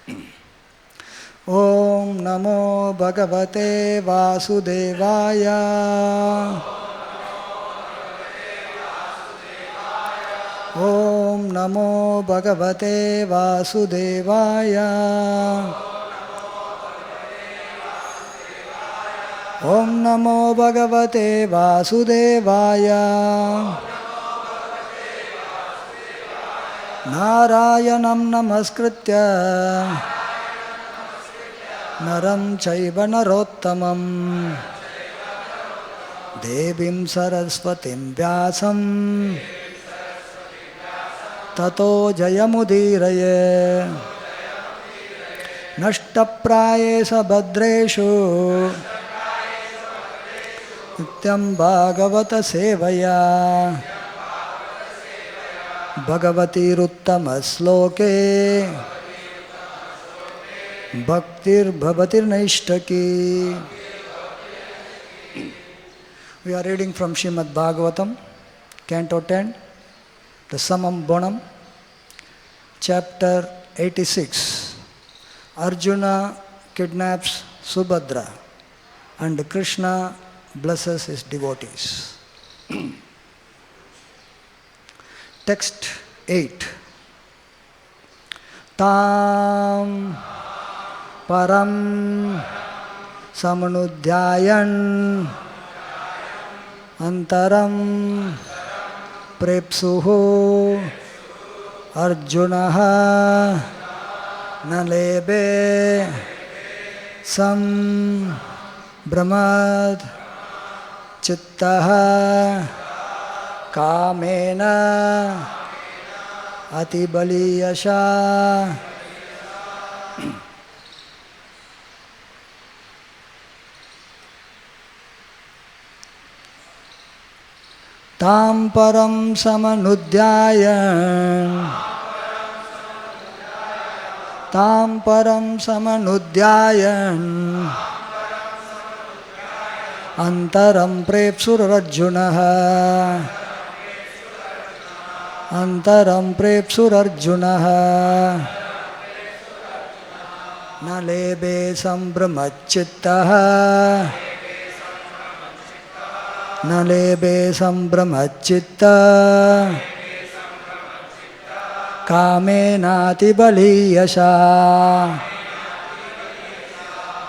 Om Namo Bhagavate Vasudevaya. Om Namo Bhagavate Vasudevaya. Om Namo Bhagavate Vasudevaya. Narayanam Namaskritya Naram Chaiva Narottamam Devim Saraswatim Vyasam Tato Jayamudiraye Nashtaprayesa Bhadreshu Nityam Bhagavata Sevaya Bhagavati Ruttama Sloke Bhaktir Bhavatir Naishtaki. We are reading from Srimad Bhagavatam, Canto 10, the Samam Bonam, Chapter 86. Arjuna kidnaps Subhadra and Krishna blesses his devotees. Text 8. Tam param samanudhyayan antaram prepsuhu arjunaha nalebe sam brahmad chittaha kamena atibaliyasha. Tam param samanudhyayan. Tam param samanudhyayan. Antaram prepsurarjunaha. Antaram prepsurarjunaha. Nalebe sambrahmachittaha. Nalebe sambrahmachitta. Kamenati baliyasha.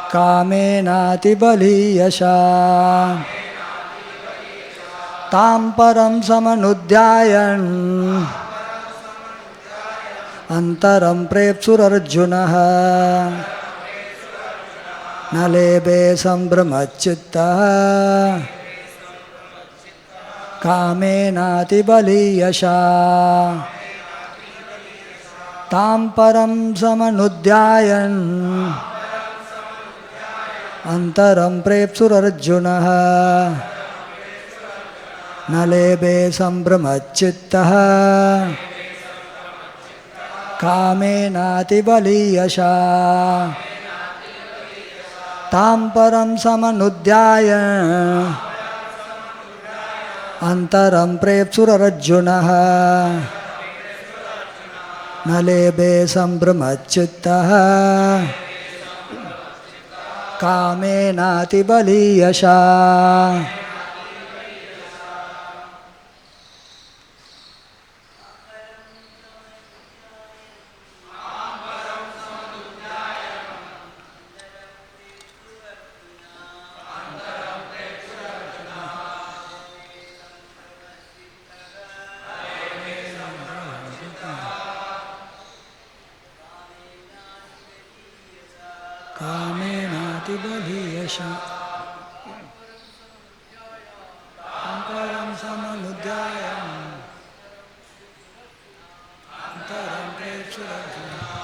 Kamenati baliyasha. Tam param samanudhyayan. Antaram prepsurarjunaha. Nalebe sambrahmachitta. Kamenati baliyasha. Tam param samanudhyayan. Antaram prepsurarjunaha. Nalebe sambrahmachittaha. Kamenati baliyasha. Tam param samanudhyayan. Antaram prepsurarjunaha. Nalebe sambrahmachittaha. Kamenati baliyasha. Kamenati baliyasha. Antaram samanudhyayan. Antaram prepsurarjunaha.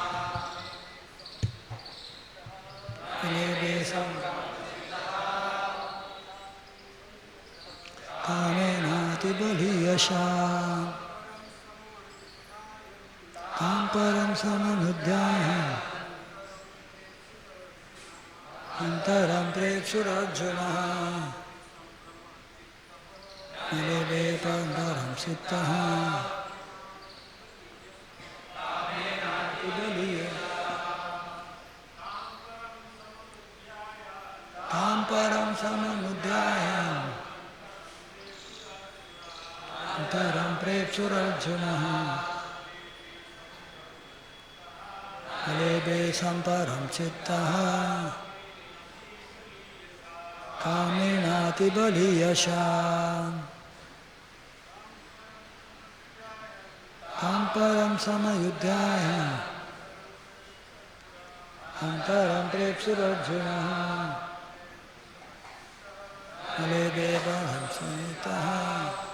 Nalebe sambrahmachittaha. Kamenati baliyasha. Tam param samanudhyayan. Antaram prepsurarjunaha. Nalebe pandaram sittaha. Antaram prepsurarjuna Alebe samparam chittaha Kaminati baliyasha Amparam samayudhyaya Antaram prepsurarjuna Alebe baham samitaha.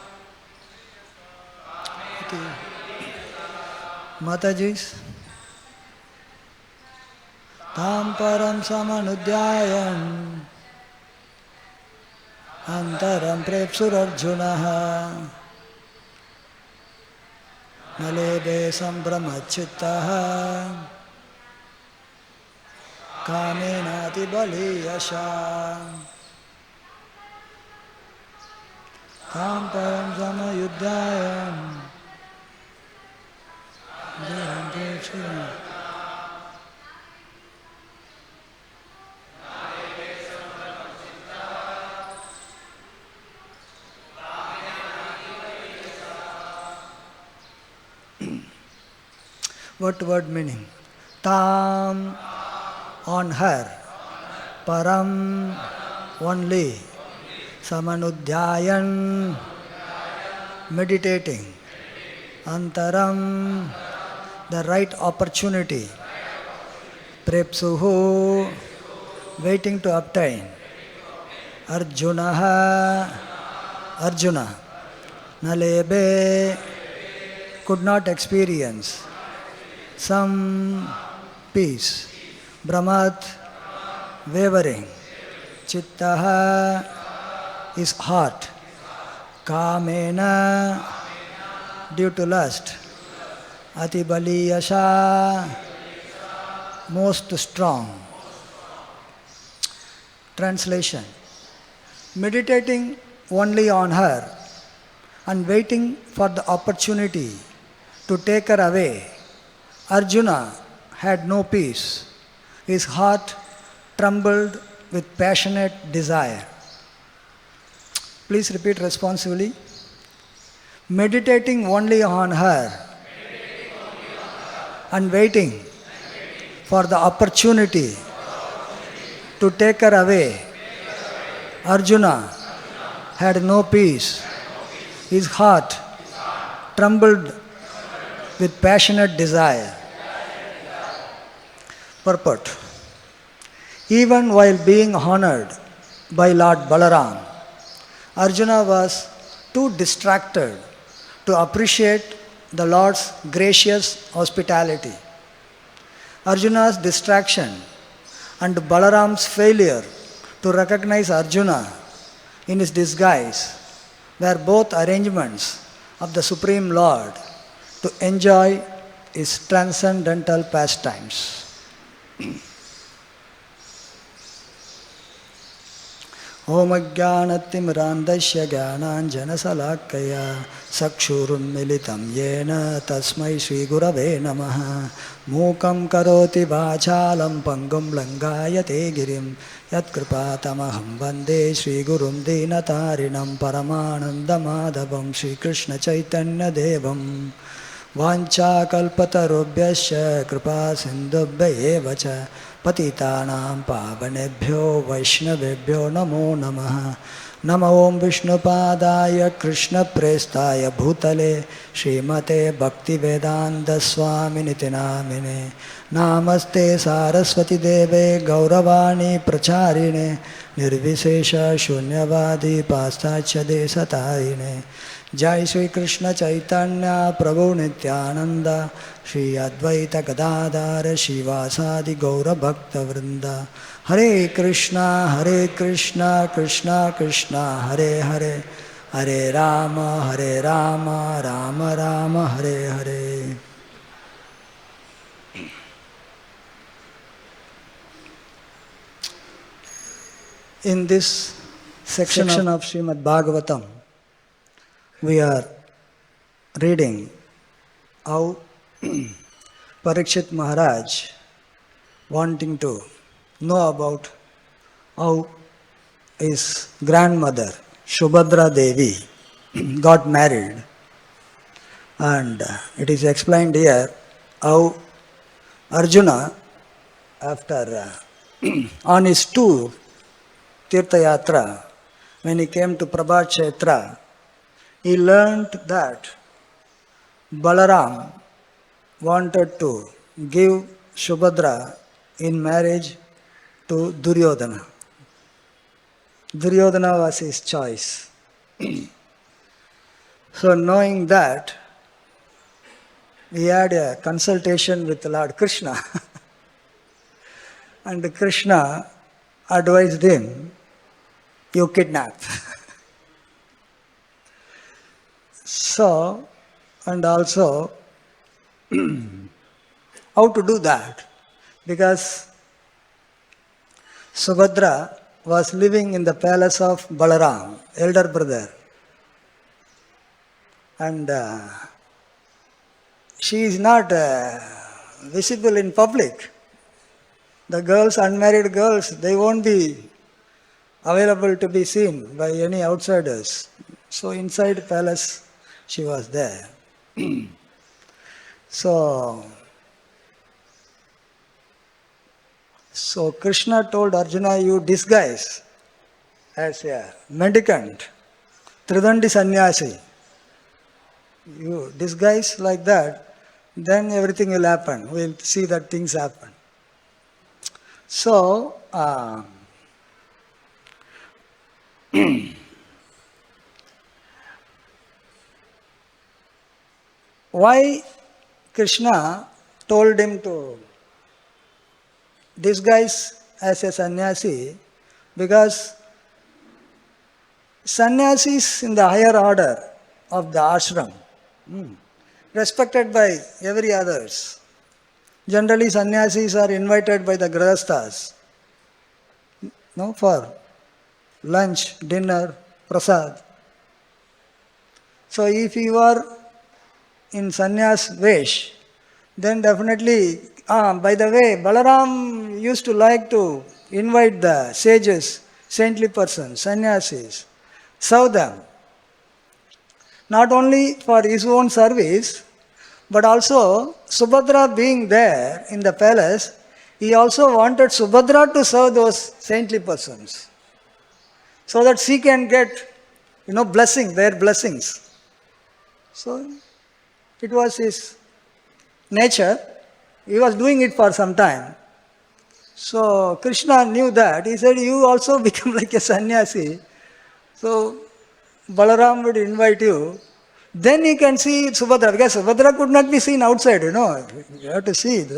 Matajis Tam param samanudhyayam Antaram prepsurarjunaha Nalebe sambramachittaha Kamenati baliyasha Tam param samayudhyayam Antaram prepsurarjunaha. What word meaning? Tam, on her. Param, only. Samanudhyayan, meditating. Antaram, the right opportunity. Prepsuhu, waiting to obtain. Arjunaha, Arjuna. Nalebe, could not experience. Some peace. Brahmat, wavering. Chittaha is heart. Kamena, due to lust. Atibaliyasha, most strong. Translation. Meditating only on her and waiting for the opportunity to take her away, Arjuna had no peace. His heart trembled with passionate desire. Please repeat responsively. Meditating only on her and waiting for the opportunity to take her away, Arjuna had no peace. His heart trembled with passionate desire. Purport. Even while being honored by Lord Balaram, Arjuna was too distracted to appreciate the Lord's gracious hospitality. Arjuna's distraction and Balaram's failure to recognize Arjuna in his disguise were both arrangements of the Supreme Lord to enjoy his transcendental pastimes. Om Ajnanatimirandasya Jnananjanasalakaya Sakshurunmilitam Yena Tasmai Sri Gurave Namaha Mukam Karoti Vachalam Pangum Langayate Girim Yat Kripatamaham Vande Sri Gurum Dinatarinam Paramanandamadhavam Sri Krishna Chaitanya Devam Vancha Kalpatarubhyasya Kripa Sindhubhya Evacha Patitanam Pavanebhyo Vaishnavebhyo Namo Namaha Nama Om Vishnupadaya Krishna Prestaya Bhutale Srimate Bhaktivedanta Swaminiti Namine Namaste Saraswati Deve Gauravani Pracharine Nirvisesha Shunyavadi Pastacha Desatarine Jai Sri Krishna Chaitanya Prabhu Nityananda Shri Advaita Gadadhara Shivasadi Gaura Bhakta Vrinda Hare Krishna Krishna Krishna Hare Hare Hare Rama Rama Rama Hare Hare. In this section of Srimad Bhagavatam, we are reading how Parikshit Maharaj wanting to know about how his grandmother Shubhadra Devi got married And it is explained here how Arjuna, after on his tour, Tirtha Yatra, when he came to Prabhat Kshetra, he learnt that Balaram wanted to give Subhadra in marriage to Duryodhana. Duryodhana was his choice. So knowing that, he had a consultation with Lord Krishna. And Krishna advised him, you kidnap. So, and also, how to do that? Because Subhadra was living in the palace of Balaram, elder brother. And she is not visible in public. The girls, unmarried girls, they won't be available to be seen by any outsiders. So inside palace, she was there. So Krishna told Arjuna, you disguise as a mendicant, Tridandi sannyasi. You disguise like that, then everything will happen. We'll see that things happen. So, why Krishna told him to disguise as a sannyasi? Because sannyasis in the higher order of the ashram, respected by every others. Generally, sannyasis are invited by the grahasthas, for lunch, dinner, prasad. So if you are in sannyas vesh, then definitely, by the way, Balaram used to like to invite the sages, saintly persons, sannyasis, serve them. Not only for his own service, but also Subhadra being there in the palace, he also wanted Subhadra to serve those saintly persons, so that she can get, blessing, their blessings. So it was his nature. He was doing it for some time. So Krishna knew that. He said, you also become like a sannyasi. So Balaram would invite you. Then you can see Subhadra, because Subhadra could not be seen outside, You have to see it,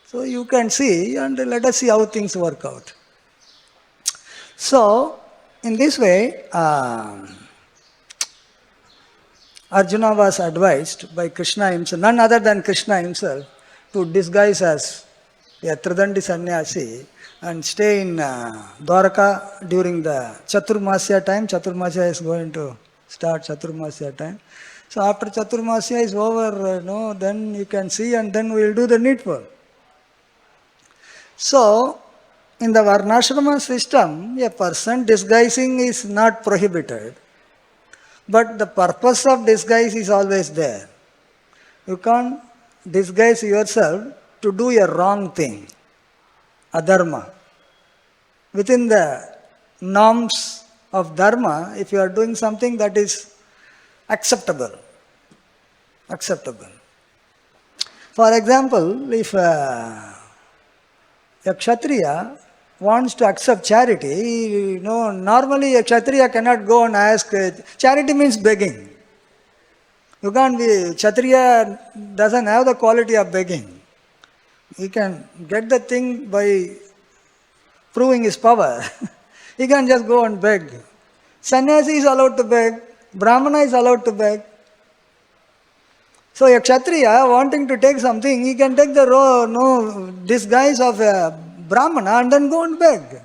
So you can see, and let us see how things work out. So, in this way, Arjuna was advised by Krishna himself, none other than Krishna himself, to disguise as a Tridandi sannyasi and stay in Dwaraka during the Chaturmasya time. Chaturmasya is going to start Chaturmasya time. So after Chaturmasya is over, then you can see, and then we will do the needful. So, in the Varnashrama system, a person disguising is not prohibited. But the purpose of disguise is always there. You can't disguise yourself to do a wrong thing, adharma. Within the norms of dharma, if you are doing something that is acceptable. For example, if a Kshatriya wants to accept charity, normally a Kshatriya cannot go and ask. Charity means begging. You can't be, Kshatriya doesn't have the quality of begging. He can get the thing by proving his power. He can just go and beg. Sannyasi is allowed to beg. Brahmana is allowed to beg. So a Kshatriya wanting to take something, he can take the disguise of a Brahmana and then go and beg.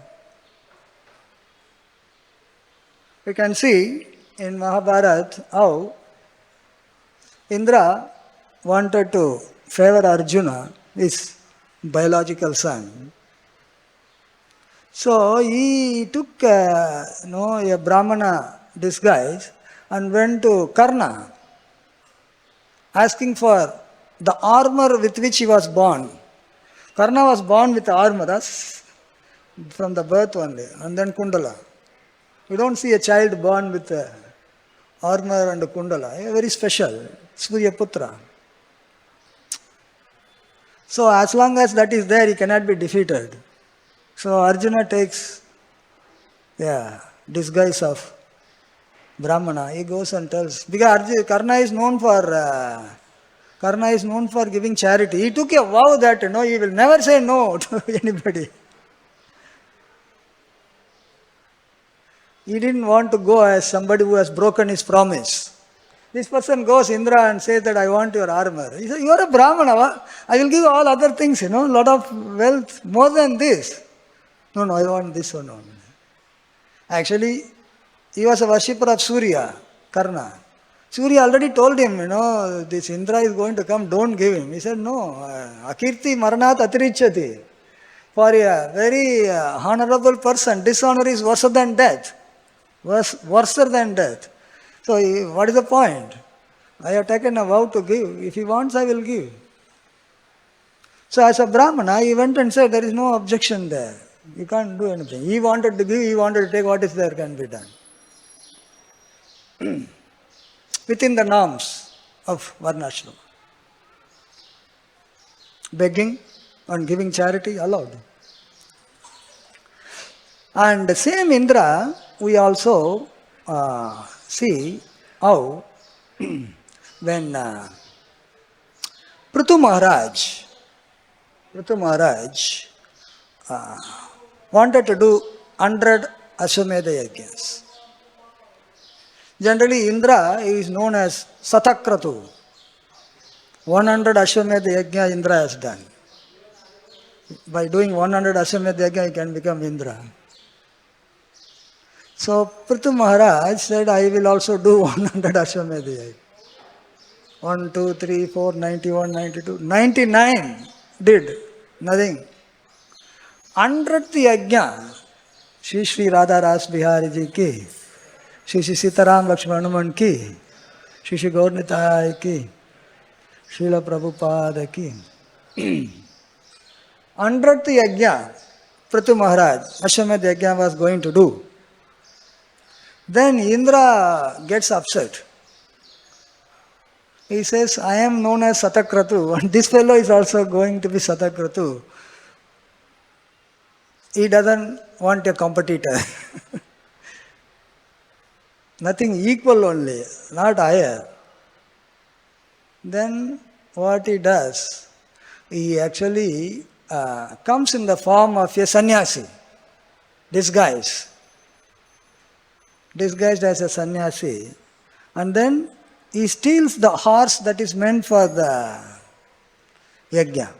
We can see in Mahabharata how Indra wanted to favor Arjuna, his biological son. So he took a Brahmana disguise and went to Karna. asking for the armor with which he was born. Karna was born with armor, that's from the birth only, and then Kundala. You don't see a child born with armor and Kundala, very special, Surya Putra. So as long as that is there, he cannot be defeated. So Arjuna takes disguise of Brahmana. He goes and tells, because Karna is known for giving charity. He took a vow that he will never say no to anybody. He didn't want to go as somebody who has broken his promise. This person goes, Indra, and says that I want your armor. He says, you are a Brahmana. I will give you all other things, lot of wealth, more than this. No, I want this one only. Actually, he was a worshipper of Surya, Karna. Surya already told him, this Indra is going to come, don't give him. He said, no, akirti maranat atirichyati. For a very honorable person, dishonor is worse than death. Worse than death. So, what is the point? I have taken a vow to give. If he wants, I will give. So, as a Brahmana, he went and said, there is no objection there. You can't do anything. He wanted to give, he wanted to take, what is there can be done. Within the norms of Varnashrama. Begging and giving charity allowed. And the same Indra, we also see how when Prithu Maharaj wanted to do 100 Ashwamedha Yajnas. Generally, Indra is known as Satakratu. 100 Ashwamedha Yajna Indra has done. By doing 100 Ashwamedha Yajna, he can become Indra. So, Prithu Maharaj said, I will also do 100 Ashwamedha Yajna. 1, 2, 3, 4, 91, 92, 99 did nothing. 100th Yajna, SriSriRadhaRasbihariTemple ki, Shri Sitaram Lakshmanaman ki, Shri Gaurnitaya ki, Srila Prabhupada ki. 100th Yajna, Prithu Maharaj, Ashwamedha Yajna was going to do. Then Indra gets upset. He says, I am known as Satakratu, and this fellow is also going to be Satakratu. He doesn't want a competitor. Nothing equal only, not higher. Then what he does, he actually comes in the form of a sannyasi, disguised as a sannyasi, and then he steals the horse that is meant for the yajna.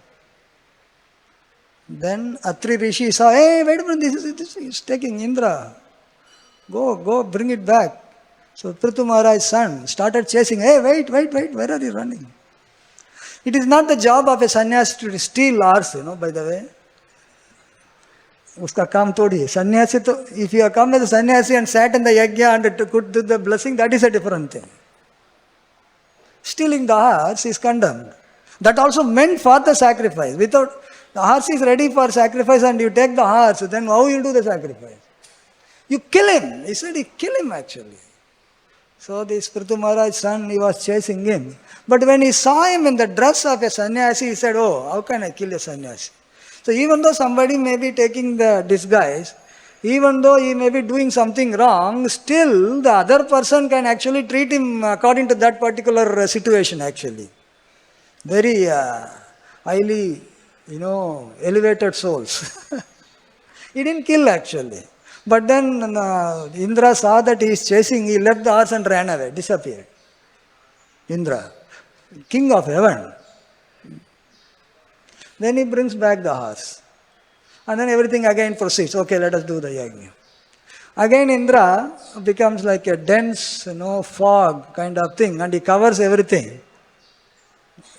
Then Atri Rishi saw, hey, wait a minute, this is taking Indra. Go, bring it back. So Prithu Maharaj's son started chasing, hey, wait, where are you running? It is not the job of a sannyasi to steal horse, by the way. Uska kam todi. Sannyasi, if you have come as a sannyasi and sat in the yajna and could do the blessing, that is a different thing. Stealing the horse is condemned. That also meant for the sacrifice. Without, the horse is ready for sacrifice and you take the horse, then how you do the sacrifice? You kill him. He said, you kill him actually. So this Prithu Maharaj's son, he was chasing him. But when he saw him in the dress of a sannyasi, he said, oh, how can I kill a sannyasi? So even though somebody may be taking the disguise, even though he may be doing something wrong, still the other person can actually treat him according to that particular situation actually. Very highly, elevated souls. He didn't kill actually. But then Indra saw that he is chasing, he left the horse and ran away, disappeared. Indra, king of heaven. Then he brings back the horse. And then everything again proceeds. Okay, let us do the yajna. Again Indra becomes like a dense, fog kind of thing, and he covers everything.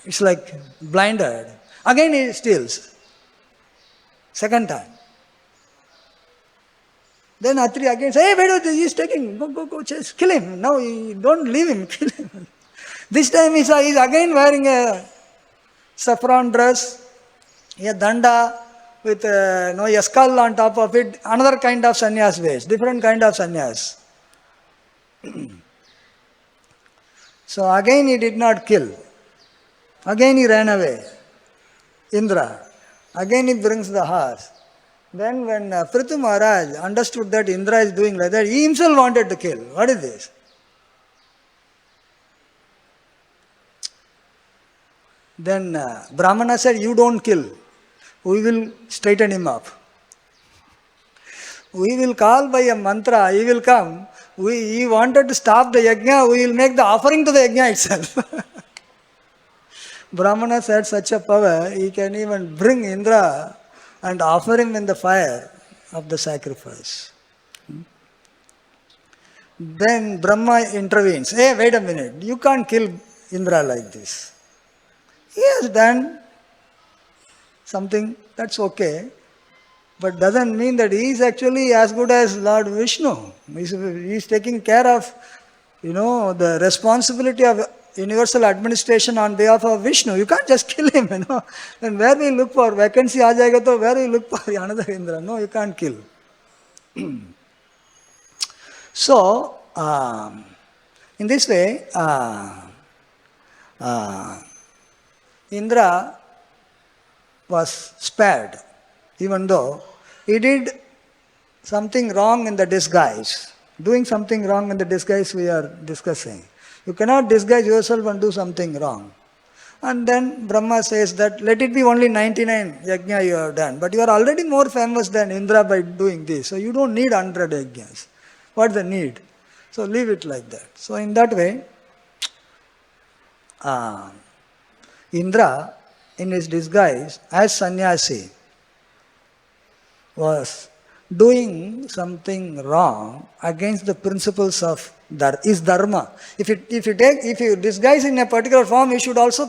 It's like blinded. Again he steals. Second time. Then Atri again says, hey, wait, he is taking, go, chase, kill him. No, don't leave him, kill him. This time he is again wearing a saffron dress, a danda with a skull on top of it, another kind of sannyas ways, different kind of sannyas. So again he did not kill. Again he ran away. Indra. Again he brings the horse. Then when Prithu Maharaj understood that Indra is doing like that, he himself wanted to kill. What is this? Then Brahmana said, you don't kill. We will straighten him up. We will call by a mantra, he will come. He wanted to stop the yajna, we will make the offering to the yajna itself. Brahmana had such a power, he can even bring Indra and offer him in the fire of the sacrifice. Then Brahma intervenes. Hey, wait a minute, you can't kill Indra like this. He has done something, that's okay, but doesn't mean that he is actually as good as Lord Vishnu. He is taking care of, the responsibility of universal administration on behalf of Vishnu. You can't just kill him, Then where will you look for vacancy? Aa jayega to where will you look for another Indra? No, you can't kill. So, in this way, Indra was spared, even though he did something wrong in the disguise. Doing something wrong in the disguise we are discussing. You cannot disguise yourself and do something wrong. And then Brahma says that let it be only 99 yajna you have done. But you are already more famous than Indra by doing this. So you don't need 100 yajnas. What's the need? So leave it like that. So in that way, Indra in his disguise as sannyasi was doing something wrong against the principles of is dharma. If you disguise in a particular form, you should also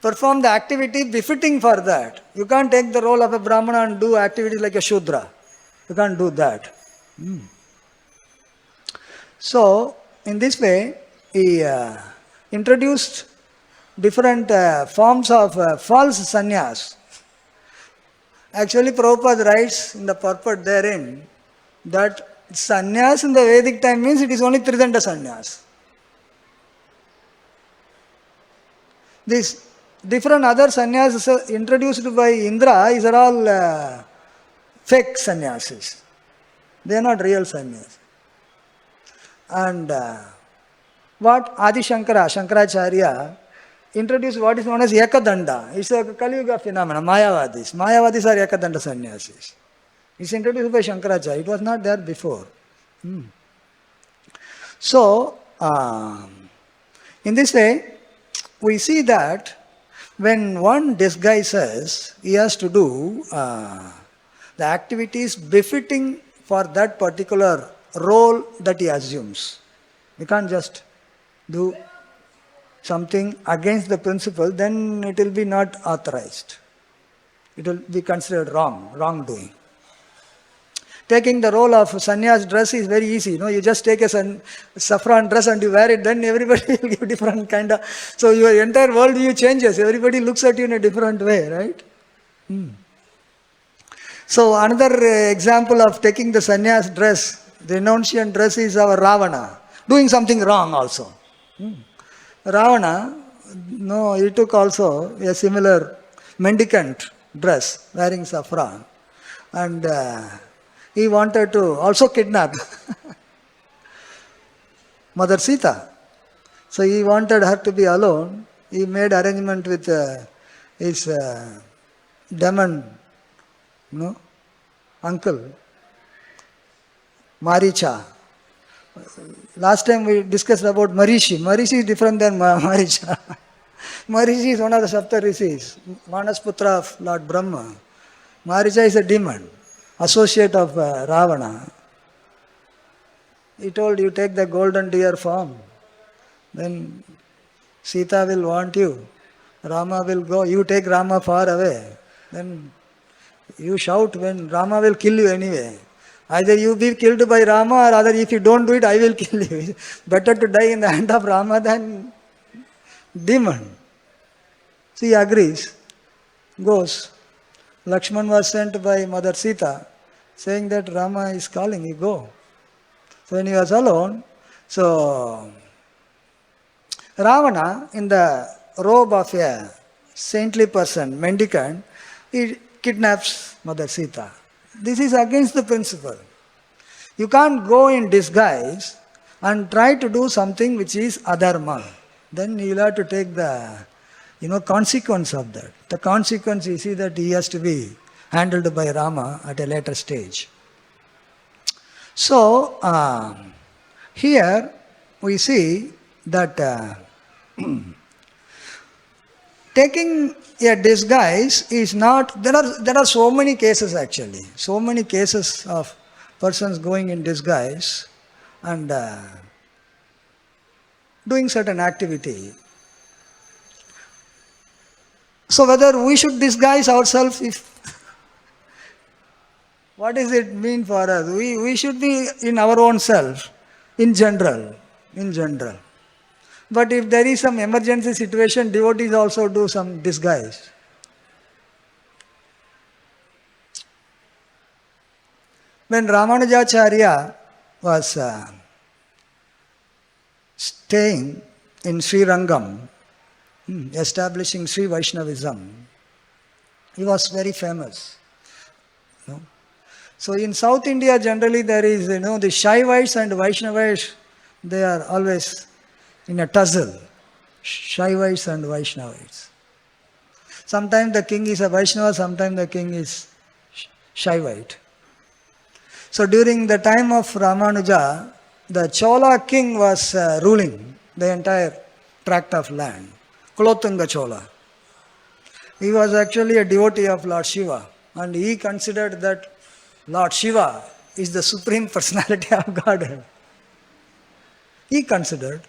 perform the activity befitting for that. You can't take the role of a Brahmana and do activities like a Shudra. You can't do that. So, in this way, he introduced different forms of false sannyas. Actually, Prabhupada writes in the purport therein that sannyas in the Vedic time means it is only Tridanda sannyas. These different other sannyas introduced by Indra, these are all fake sannyasis. They are not real sannyas. And what Adi Shankaracharya introduced what is known as Ekadanda. It's a Kali Yuga phenomenon, Mayavadis. Mayavadis are Ekadanda sannyasis. It's introduced by Shankaracharya. It was not there before. So, in this way, we see that when one disguises, he has to do the activities befitting for that particular role that he assumes. We can't just do something against the principle, then it will be not authorized. It will be considered wrongdoing. Taking the role of sannyas dress is very easy. You just take a saffron dress and you wear it, then everybody will give different kind of... So your entire worldview changes. Everybody looks at you in a different way, right? So another example of taking the sannyas dress, the renunciant dress, is our Ravana. Doing something wrong also. Ravana, he took also a similar mendicant dress, wearing saffron. And he wanted to also kidnap Mother Sita. So he wanted her to be alone. He made arrangement with his demon, uncle, Maricha. Last time we discussed about Marishi. Marishi is different than Maricha. Marishi is one of the Sapta Rishis, Manasputra of Lord Brahma. Maricha is a demon, associate of Ravana. He told, you take the golden deer form, then Sita will want you. Rama will go, you take Rama far away. Then you shout when Rama will kill you anyway. Either you be killed by Rama, or rather if you don't do it, I will kill you. Better to die in the hand of Rama than demon. So he agrees, goes. Lakshman was sent by Mother Sita, saying that Rama is calling, he go. So when he was alone, so Ravana, in the robe of a saintly person, mendicant, he kidnaps Mother Sita. This is against the principle. You can't go in disguise and try to do something which is adharma. Then you will have to take the consequence of that. The consequence, you see, that he has to be handled by Rama at a later stage. So, here we see that taking a disguise is not, there are so many cases actually, so many cases of persons going in disguise and doing certain activity. So whether we should disguise ourselves, what does it mean for us? We should be in our own self, in general. But if there is some emergency situation, devotees also do some disguise. When Ramanujacharya was staying in Srirangam, establishing Sri Vaishnavism, he was very famous. So in South India generally there is, the Shaivites and Vaishnavites, they are always in a tussle. Shaivites and Vaishnavites. Sometimes the king is a Vaishnava, sometimes the king is Shaivite. So during the time of Ramanuja, the Chola king was ruling the entire tract of land. Kulothunga Chola. He was actually a devotee of Lord Shiva, and he considered that Lord Shiva is the supreme personality of Godhead. He considered.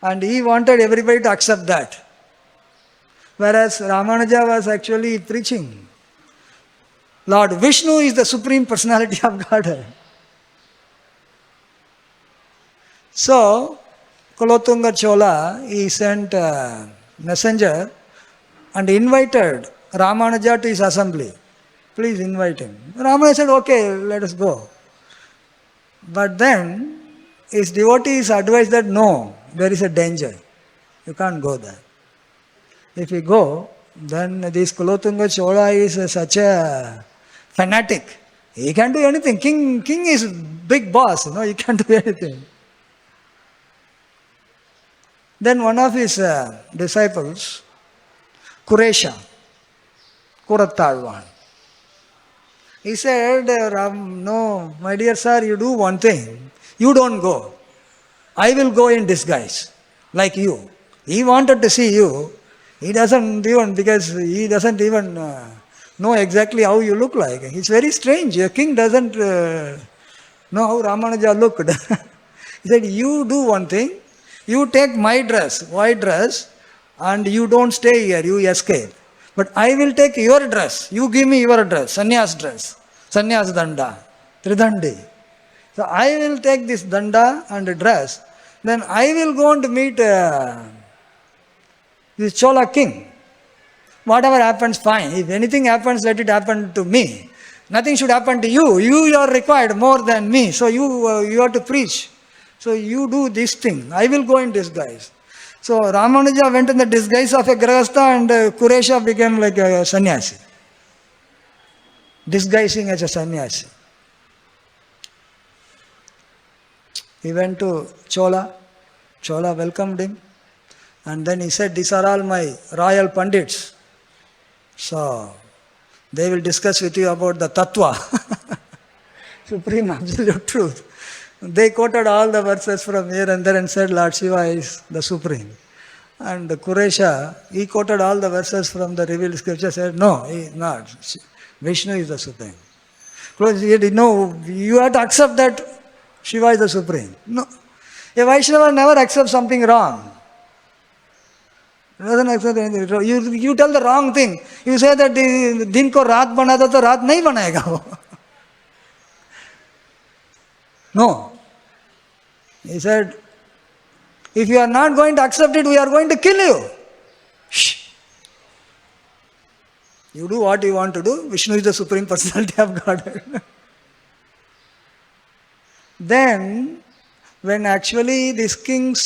And he wanted everybody to accept that. Whereas Ramanuja was actually preaching, Lord Vishnu is the supreme personality of Godhead. So, Kulothunga Chola, he sent a messenger and invited Ramanuja to his assembly. Please invite him. Ramanuja said, okay, let us go. But then, his devotees advised that no, there is a danger. You can't go there. If you go, then this Kulothunga Chola is such a fanatic. He can't do anything. King is big boss, he can't do anything. Then one of his disciples, Kuresha, Kurattalvan, he said, no, my dear sir, you do one thing. You don't go. I will go in disguise, like you. He wanted to see you. He doesn't even, because he doesn't even know exactly how you look like. It's very strange. A king doesn't know how Ramanuja looked. He said, you do one thing. You take my dress, white dress, and you don't stay here, you escape. But I will take your dress. You give me your dress, sannyas dress, sannyas danda, tridandi. So I will take this danda and dress. Then I will go and meet this Chola king. Whatever happens, fine. If anything happens, let it happen to me. Nothing should happen to you. You are required more than me. So you have to preach. So you do this thing. I will go in disguise. So Ramanuja went in the disguise of a Grahastha and Kuresha became like a sannyasi. Disguising as a sannyasi. He went to Chola. Chola welcomed him. And then he said, these are all my royal pandits. So they will discuss with you about the tattva. Supreme absolute truth. They quoted all the verses from here and there and said Lord Shiva is the supreme. And Kuresha, he quoted all the verses from the revealed scripture, said no, he is not. Vishnu is the supreme. No, you have to accept that Shiva is the supreme. No. A Vaishnava never accepts something wrong. He doesn't accept anything wrong. You tell the wrong thing. You say that दिन को रात बना था तो रात नहीं बनाएगा वो. No. He said, If you are not going to accept it, we are going to kill you. Shh. You do what you want to do. Vishnu is the Supreme Personality of Godhead. Then, when actually this king's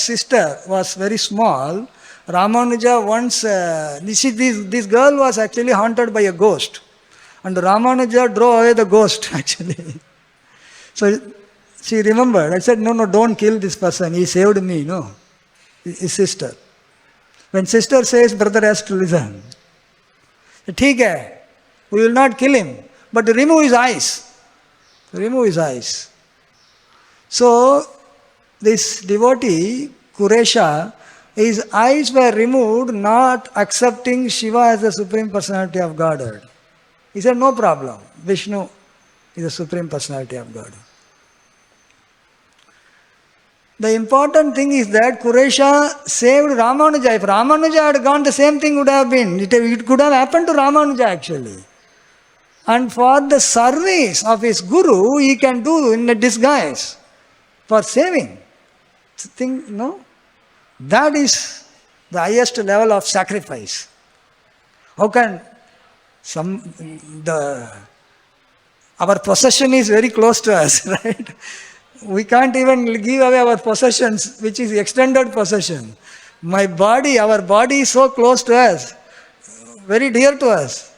sister was very small, Ramanuja once, this girl was actually haunted by a ghost. And Ramanuja drove away the ghost actually. So she remembered. I said, no, don't kill this person. He saved me, no. His sister. When sister says, brother has to listen. ठीक है, we will not kill him, but remove his eyes. Remove his eyes. So, this devotee, Kuresha, his eyes were removed, not accepting Shiva as the Supreme Personality of Godhead. He said, no problem. Vishnu is the Supreme Personality of Godhead. The important thing is that Kuresha saved Ramanuja. If Ramanuja had gone, the same thing would have been. It could have happened to Ramanuja actually. And for the service of his guru, he can do in a disguise for saving. Think, no? That is the highest level of sacrifice. How can our possession is very close to us, right? We can't even give away our possessions, which is extended possession. Our body is so close to us, very dear to us.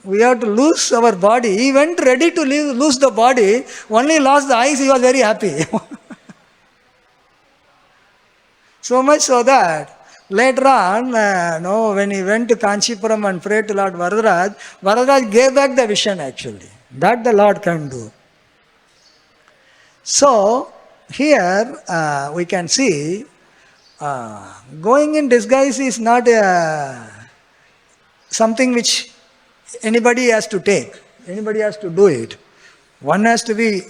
We have to lose our body. He went ready to lose the body, only lost the eyes, he was very happy. So much so that later on, when he went to Kanchipuram and prayed to Lord Varadaraj gave back the vision actually. That the Lord can do. So, here we can see going in disguise is not something which anybody has to take. Anybody has to do it. One has to be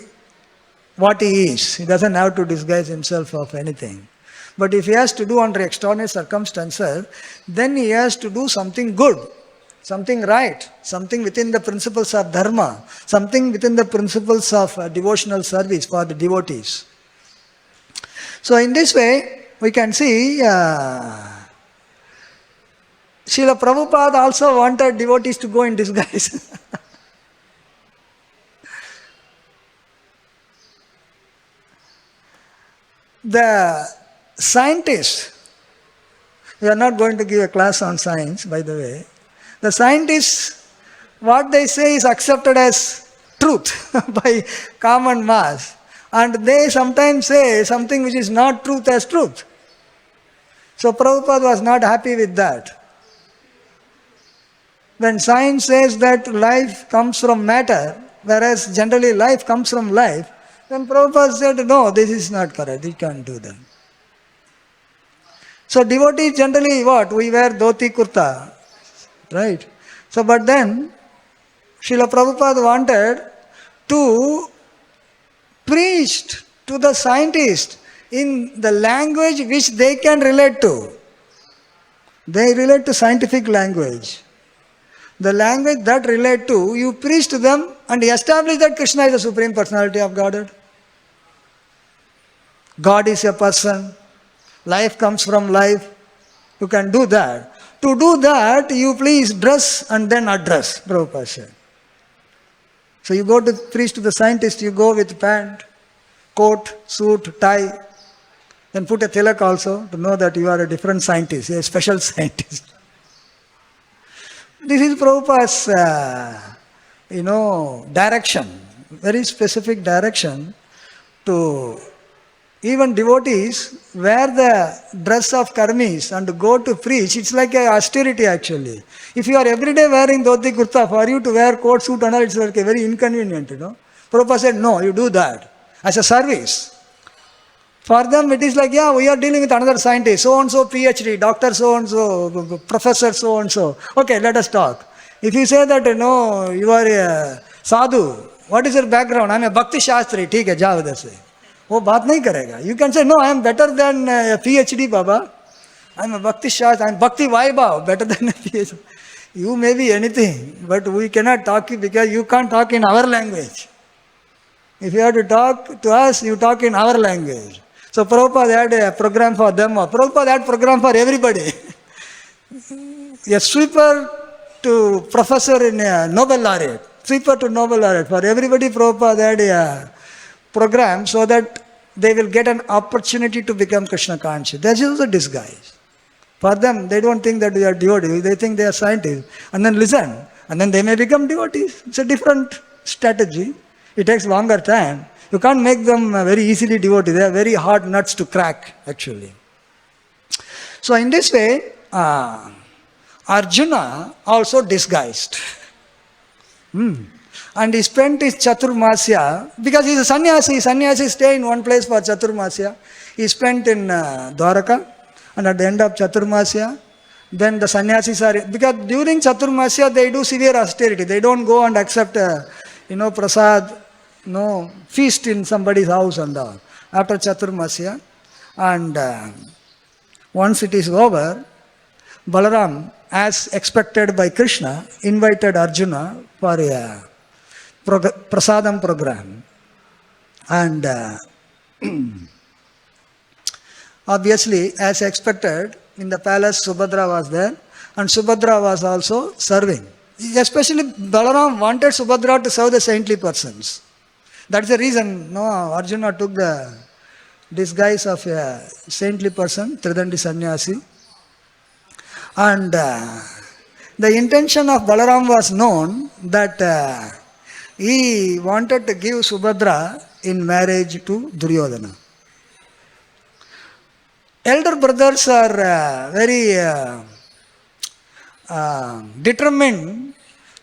what he is. He doesn't have to disguise himself of anything. But if he has to do under extraordinary circumstances, then he has to do something good, something right, something within the principles of dharma, something within the principles of devotional service for the devotees. So in this way, we can see Srila Prabhupada also wanted devotees to go in disguise. The scientists, we are not going to give a class on science, by the way. The scientists, what they say is accepted as truth by common mass. And they sometimes say something which is not truth as truth. So Prabhupada was not happy with that. When science says that life comes from matter, whereas generally life comes from life, then Prabhupada said, no, this is not correct, you can't do that. So devotees generally what? We wear dhoti kurta, right? So but then, Srila Prabhupada wanted to preach to the scientists in the language which they can relate to. They relate to scientific language. The language that relate to, you preach to them and establish that Krishna is the Supreme Personality of Godhead. God is a person. Life comes from life. You can do that. To do that, you please dress and then address, Prabhupada said. So you go to preach to the scientist, you go with pant, coat, suit, tie, then put a tilak also to know that you are a different scientist, a special scientist. This is Prabhupada's, direction, very specific direction to even devotees wear the dress of karmis and go to preach. It's like a austerity actually. If you are every day wearing dhoti kurta, for you to wear coat, suit and all, it's like a very inconvenient, Prabhupada said, no, you do that as a service. For them it is like, yeah, we are dealing with another scientist, so-and-so PhD, doctor so-and-so, professor so-and-so. Okay, let us talk. If you say that, you are a sadhu, what is your background? I am a Bhakti Shastri, theek hai, jao udhar se. वो बात नहीं करेगा. You can say, no, I am better than a PhD, Baba. I am a Bhakti Shastri, I am Bhakti Vaibhav, better than a PhD. You may be anything, but we cannot talk because you can't talk in our language. If you have to talk to us, you talk in our language. So Prabhupada had a program for them. Prabhupada had program for everybody. A sweeper to professor in a Nobel laureate. Sweeper to Nobel laureate. For everybody, Prabhupada had a program so that they will get an opportunity to become Krishna conscious. That is a disguise. For them, they don't think that they are devotees. They think they are scientists. And then listen. And then they may become devotees. It's a different strategy. It takes longer time. You can't make them very easily devotees. They are very hard nuts to crack, actually. So in this way, Arjuna also disguised. And he spent his Chaturmasya, because he is a sannyasi. Sannyasis stay in one place for Chaturmasya. He spent in Dwaraka, and at the end of Chaturmasya, then the sannyasis are, because during Chaturmasya they do severe austerity. They don't go and accept, prasad, feast in somebody's house and all. After Chaturmasya, and once it is over, Balaram, as expected by Krishna, invited Arjuna for a prasadam program. And obviously, as expected, in the palace Subhadra was there, and Subhadra was also serving. Especially Balaram wanted Subhadra to serve the saintly persons. That's the reason Arjuna took the disguise of a saintly person, Tridandi sannyasi. And the intention of Balaram was known that he wanted to give Subhadra in marriage to Duryodhana. Elder brothers are very determined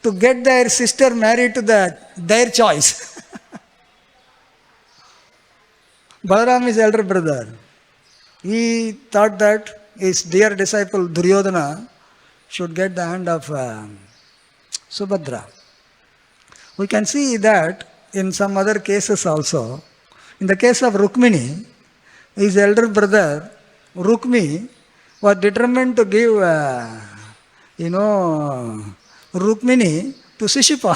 to get their sister married to their choice. Balaram is elder brother. He thought that his dear disciple Duryodhana should get the hand of Subhadra. We can see that in some other cases also. In the case of Rukmini, his elder brother Rukmi was determined to give Rukmini to Sishipa.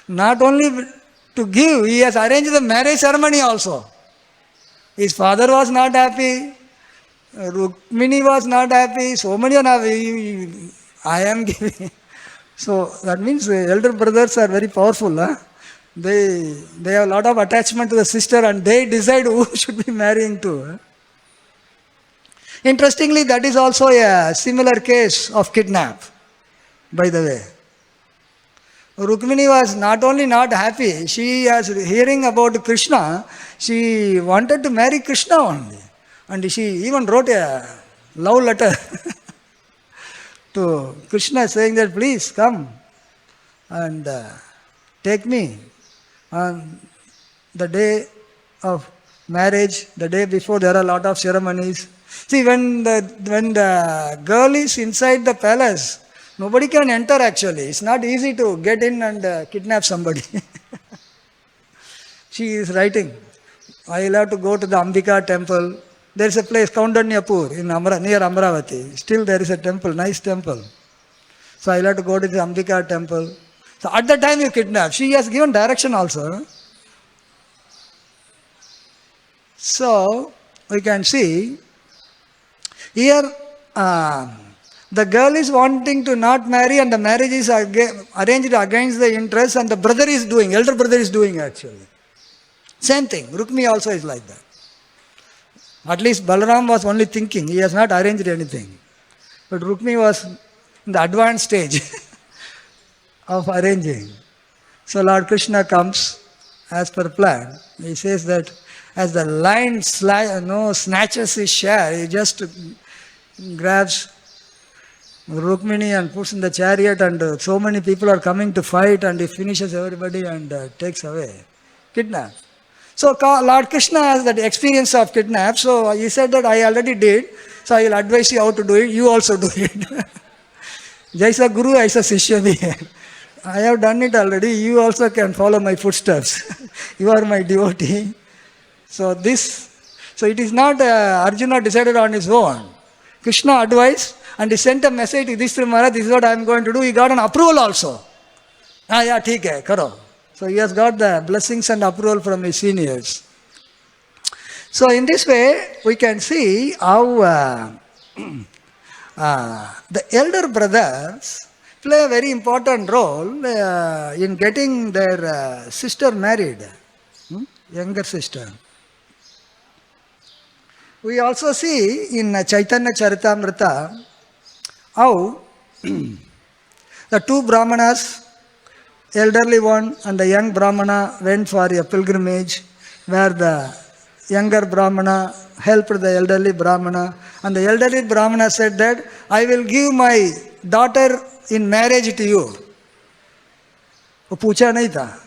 Not only to give, he has arranged the marriage ceremony also. His father was not happy, Rukmini was not happy, so many are not happy. I am giving. So that means elder brothers are very powerful. They have a lot of attachment to the sister and they decide who should be marrying to. Interestingly, that is also a similar case of kidnap, by the way. Rukmini was not only not happy, she was hearing about Krishna, she wanted to marry Krishna only. And she even wrote a love letter to Krishna saying that please come and take me on the day of marriage, the day before there are a lot of ceremonies. See, when the girl is inside the palace, nobody can enter actually. It's not easy to get in and kidnap somebody. She is writing, I will have to go to the Ambika temple. There is a place, Kaundanyapur, near Amravati. Still there is a temple, nice temple. So I will have to go to the Ambika temple. So at the time you kidnap. She has given direction also. So we can see here the girl is wanting to not marry and the marriage is arranged against the interest and the brother is doing, elder brother is doing actually. Same thing, Rukmi also is like that. At least Balaram was only thinking, he has not arranged anything. But Rukmi was in the advanced stage of arranging. So Lord Krishna comes as per plan. He says that as the lion snatches his share, he just grabs Rukmini and puts in the chariot and so many people are coming to fight and he finishes everybody and takes away. Kidnap. So Lord Krishna has that experience of kidnap. So he said that I already did. So I will advise you how to do it. You also do it. Jaisa Guru, Aisa Sishya bhi. I have done it already. You also can follow my footsteps. You are my devotee. So it is not Arjuna decided on his own. Krishna advised and he sent a message to Yudhishthira Maharaj, this is what I am going to do. He got an approval also. Yeah, theek hai, karo. So he has got the blessings and approval from his seniors. So in this way, we can see how the elder brothers play a very important role in getting their sister married, younger sister. We also see in Chaitanya Charitamrita how the two Brahmanas, elderly one and the young Brahmana, went for a pilgrimage where the younger Brahmana helped the elderly Brahmana, and the elderly Brahmana said that I will give my daughter in marriage to you. वो पूछा नहीं था.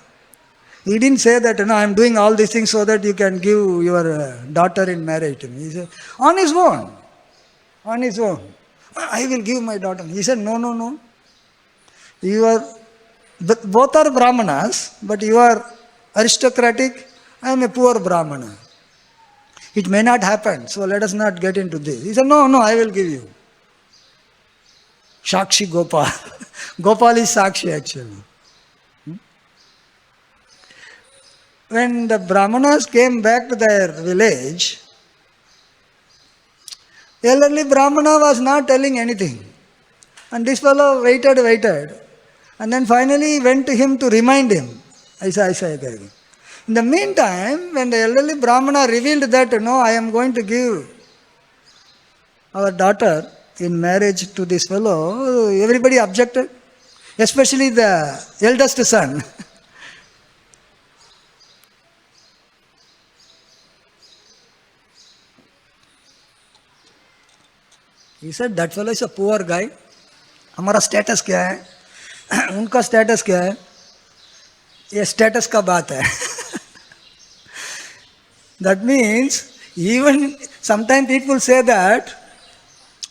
He didn't say that, I am doing all these things so that you can give your daughter in marriage to me. He said, on his own. I will give my daughter. He said, no. You are, both are Brahmanas, but you are aristocratic. I am a poor Brahmana. It may not happen, so let us not get into this. He said, no, I will give you. Shakshi Gopal. Gopal is Sakshi actually. When the Brahmanas came back to their village, the elderly Brahmana was not telling anything. And this fellow waited. And then finally went to him to remind him. In the meantime, when the elderly Brahmana revealed that, I am going to give our daughter in marriage to this fellow, everybody objected, especially the eldest son. He said, that fellow is a poor guy. हमारा status क्या है, उनका status क्या है, ये status का बात है. That means, even sometimes people say that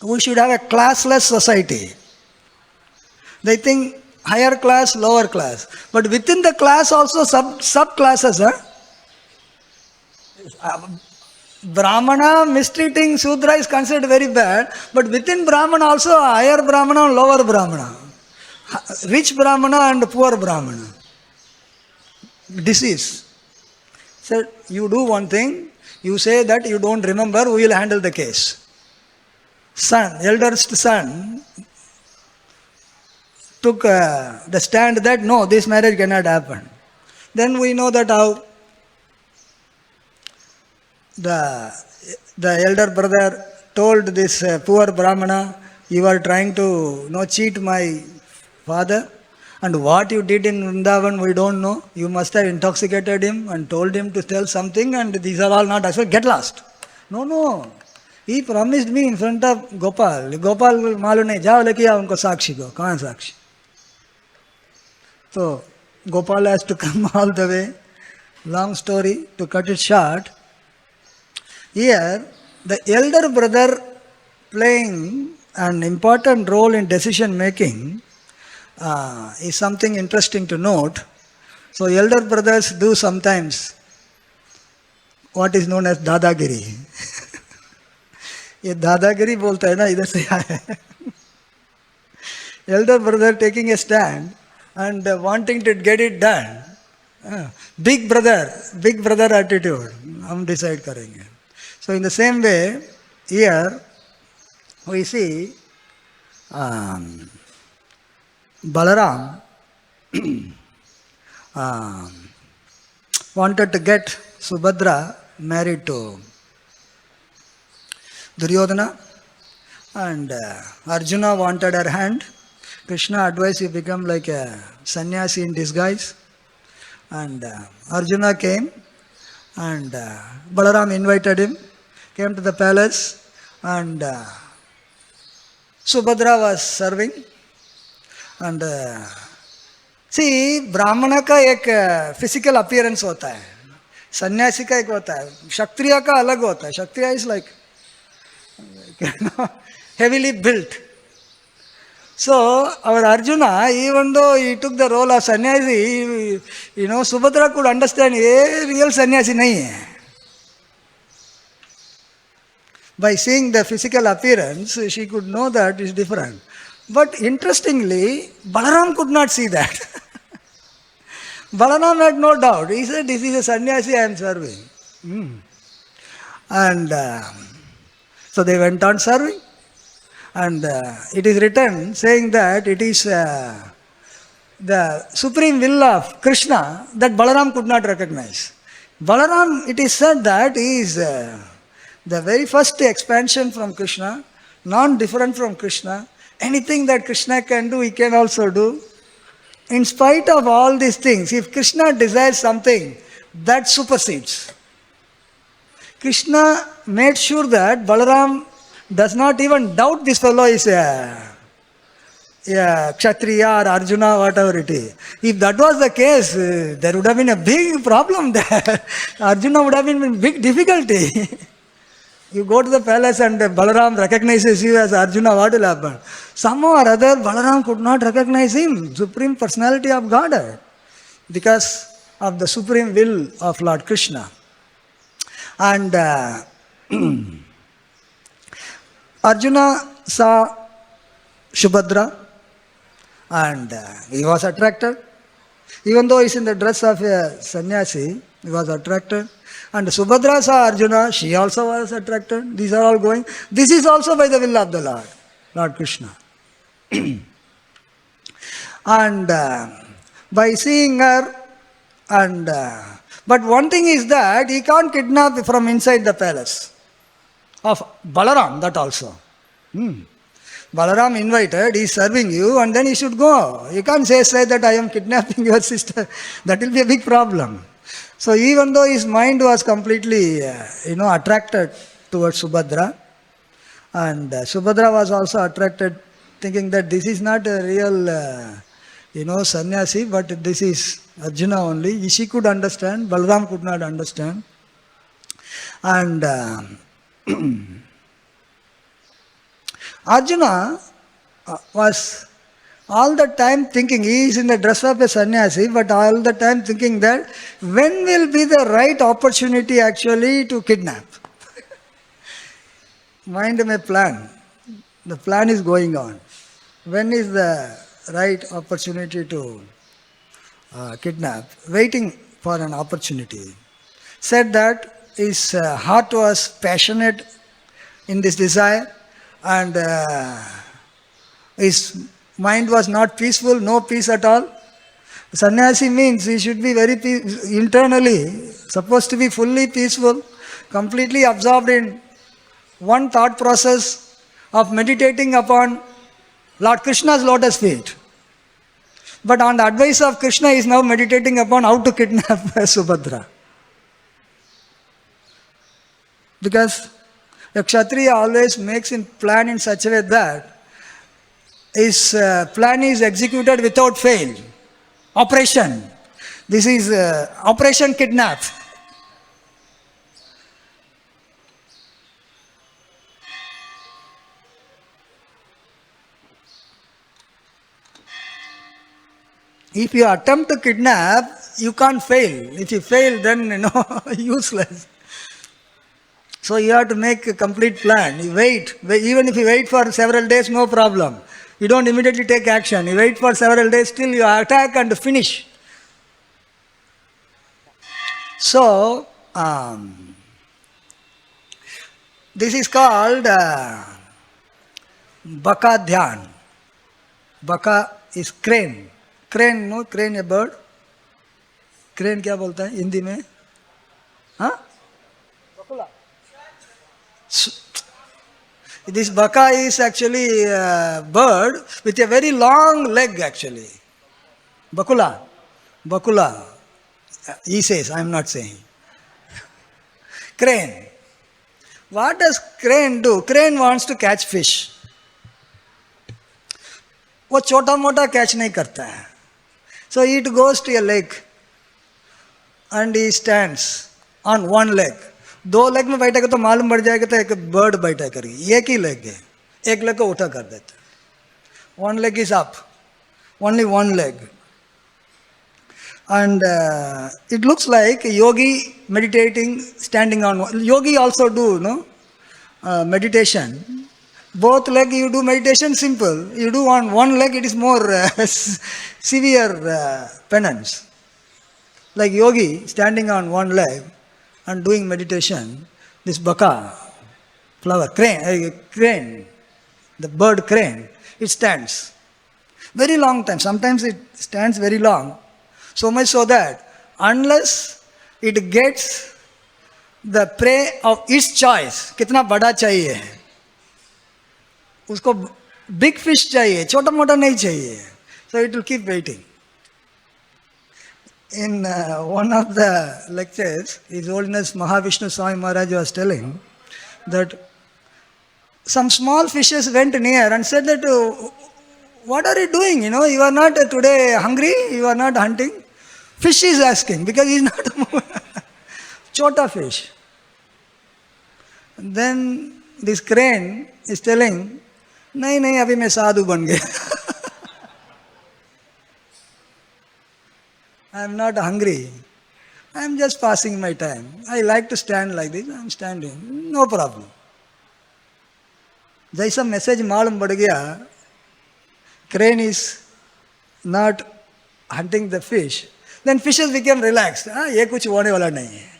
we should have a classless society. They think higher class, lower class. But within the class also sub-classes. Brahmana mistreating Sudra is considered very bad, but within Brahmana also higher Brahmana and lower Brahmana. Rich Brahmana and poor Brahmana. Disease. So you do one thing, you say that you don't remember, we will handle the case. Eldest son took the stand that no, this marriage cannot happen. Then we know that how the elder brother told this poor Brahmana, you are trying to cheat my father, and what you did in Vrindavan we don't know. You must have intoxicated him and told him to tell something, and these are all not actual. Get lost. No. He promised me in front of Gopal. Gopal मालूम नहीं, जाओ लेके आओ उनको साक्षी को. कहाँ साक्षी? So Gopal has to come all the way. Long story, to cut it short. Here, the elder brother playing an important role in decision making is something interesting to note. So, elder brothers do sometimes what is known as dadagiri. ये दादागिरी बोलता है ना, इधर से आया है. Elder brother taking a stand and wanting to get it done. Big brother attitude. हम decide करेंगे. So in the same way, here we see Balaram wanted to get Subhadra married to Duryodhana, and Arjuna wanted her hand. Krishna advised you become like a sannyasi in disguise, and Arjuna came, and Balaram invited him, came to the palace, and Subhadra was serving. And see, Brahmana का एक physical appearance होता है, सन्यासी का एक होता है, क्षत्रिय का अलग होता है. क्षत्रिय is like heavily built. So our Arjuna, even though he took the role of sannyasi, Subhadra could understand ये real sannyasi नहीं है. By seeing the physical appearance, she could know that it's different. But interestingly, Balaram could not see that. Balaram had no doubt. He said, this is a sannyasi I am serving. And so they went on serving. And it is written saying that it is the supreme will of Krishna that Balaram could not recognize. Balaram, it is said that he is the very first expansion from Krishna, non-different from Krishna. Anything that Krishna can do, he can also do. In spite of all these things, if Krishna desires something, that supersedes. Krishna made sure that Balaram does not even doubt this fellow is a Kshatriya or Arjuna, whatever it is. If that was the case, there would have been a big problem there. Arjuna would have been in big difficulty. You go to the palace and Balaram recognizes you as Arjuna, what will happen? Somehow or other, Balaram could not recognize him, Supreme Personality of Godhead, because of the supreme will of Lord Krishna. And Arjuna saw Subhadra and he was attracted. Even though he is in the dress of a sannyasi, he was attracted. And Subhadra saw Arjuna, she also was attracted. These are all going. This is also by the will of the Lord, Lord Krishna. And by seeing her, and but one thing is that he can't kidnap from inside the palace of Balaram, that also. Balaram invited, he is serving you, and then he should go. You can't say that I am kidnapping your sister. That will be a big problem. So even though his mind was completely, attracted towards Subhadra, and Subhadra was also attracted, thinking that this is not a real, sannyasi, but this is Arjuna only. She could understand, Balaram could not understand. And Arjuna was all the time thinking, he is in the dress of a sannyasi, but all the time thinking that when will be the right opportunity actually to kidnap? Mind may plan. The plan is going on. When is the right opportunity to kidnap? Waiting for an opportunity. Said that his heart was passionate in this desire, and his mind was not peaceful, no peace at all. Sannyasi means he should be very internally, supposed to be fully peaceful, completely absorbed in one thought process of meditating upon Lord Krishna's lotus feet. But on the advice of Krishna, he is now meditating upon how to kidnap Subhadra. Because a Kshatriya always makes a plan in such a way that his plan is executed without fail. Operation. This is Operation Kidnap. If you attempt to kidnap, you can't fail. If you fail, then useless. So you have to make a complete plan. You wait. Even if you wait for several days, no problem. You don't immediately take action. You wait for several days, still you attack and finish. So, this is called Baka Dhyan. Baka is crane. Crane, no? Crane a bird. Crane क्या बोलता है हिंदी में? हाँ? This baka is actually a bird with a very long leg actually. Bakula. Bakula. He says, I am not saying. Crane. What does crane do? Crane wants to catch fish. वो छोटा मोटा catch नहीं करता है. So it goes to a lake and he stands on one leg. दो leg में बैठेगा तो मालूम पड़ जाएगा तो एक बर्ड बैठा करेगी. एक ही लेग है, एक लेग को उठा कर देता है. One leg is up, only one leg. And it looks like a yogi meditating, standing on one. Yogi also do meditation. Both leg you do meditation simple. You do on one leg, it is more severe penance. Like yogi standing on one leg and doing meditation, this baka, flower, crane, the bird crane, it stands. Very long time. Sometimes it stands very long. So much so that unless it gets the prey of its choice, कितना बड़ा चाहिए, उसको big fish चाहिए, छोटा मोटा नहीं चाहिए. So it will keep waiting. In one of the lectures, His Holiness Mahavishnu Swami Maharaj was telling that some small fishes went near and said that, what are you doing? You are not today hungry, you are not hunting. Fish is asking because he is not chota fish. Then this crane is telling, नहीं नहीं अभी मैं साधु बन गया. I am not hungry. I am just passing my time. I like to stand like this. I am standing. No problem. जैसा message मालूम पड़ गया, crane is not hunting the fish, then fishes became relaxed. ये कुछ होने वाला नहीं है.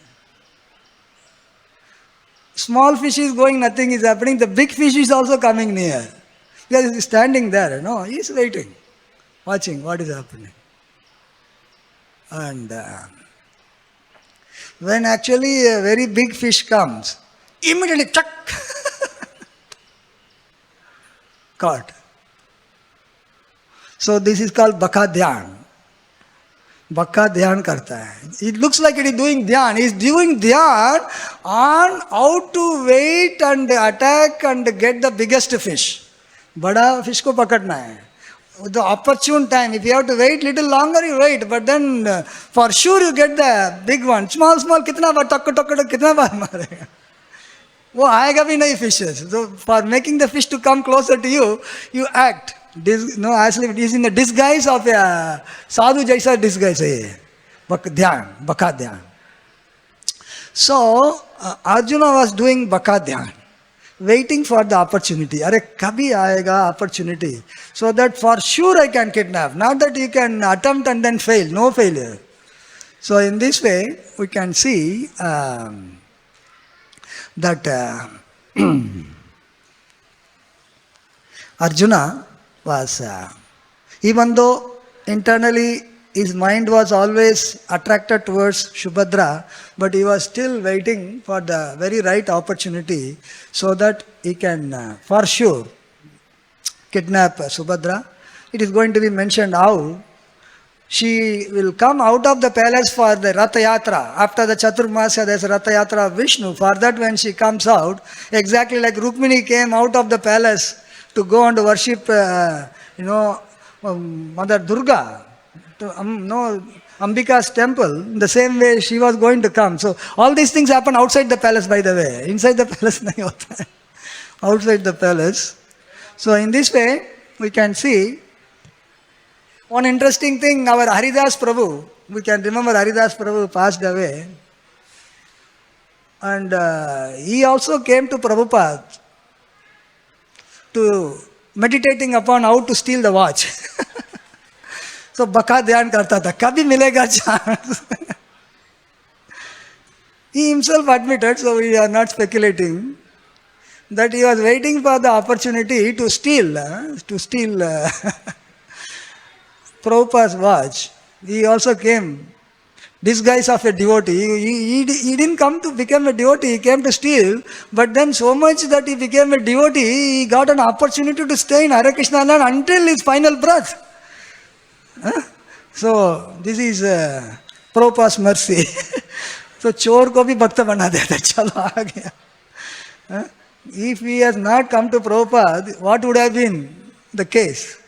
Small fish is going, nothing is happening. The big fish is also coming near. Because he is standing there, he is waiting, watching what is happening. And when actually a very big fish comes, immediately chuck, caught. So this is called baka dhyan. Baka dhyan karta hai. It looks like it is doing dhyan. He is doing dhyan on how to wait and attack and get the biggest fish. Bada fish ko pakadna hai. The opportune time, if you have to wait little longer, you wait, but then for sure you get the big one. Small, कितना बार टक कितना बार मारेगा, वो आएगा भी नहीं fishes. So for making the fish to come closer to you, you act. Actually it is in the disguise of a sadhu jaisa disguise है, baka dhyan. So Arjuna was doing baka dhyan, waiting for the opportunity. अरे कभी आएगा opportunity, so that for sure I can kidnap. Not that you can attempt and then fail. No failure. So in this way, we can see that Arjuna was, even though internally his mind was always attracted towards Subhadra, but he was still waiting for the very right opportunity so that he can for sure kidnap Subhadra. It is going to be mentioned how she will come out of the palace for the Ratha Yatra. After the Chaturmasya, there is Ratha Yatra of Vishnu. For that, when she comes out, exactly like Rukmini came out of the palace to go and worship, Mother Durga, Ambika's temple, the same way she was going to come. So all these things happen outside the palace, by the way. Inside the palace, nahi hota hai. Outside the palace. So in this way, we can see one interesting thing. Our Haridas Prabhu, we can remember Haridas Prabhu passed away, and he also came to Prabhupada to meditating upon how to steal the watch. So baka dhyan karta tha, kabhi milega chance. He himself admitted, so we are not speculating, that he was waiting for the opportunity to steal Prabhupada's watch. He also came disguise of a devotee. He didn't come to become a devotee, he came to steal, but then so much that he became a devotee, he got an opportunity to stay in Hare Krishna land until his final breath. So this is Prabhupada's mercy. So चोर को भी भक्त बना देता, चलो आ गया. If he has not come to Prabhupada, what would have been the case?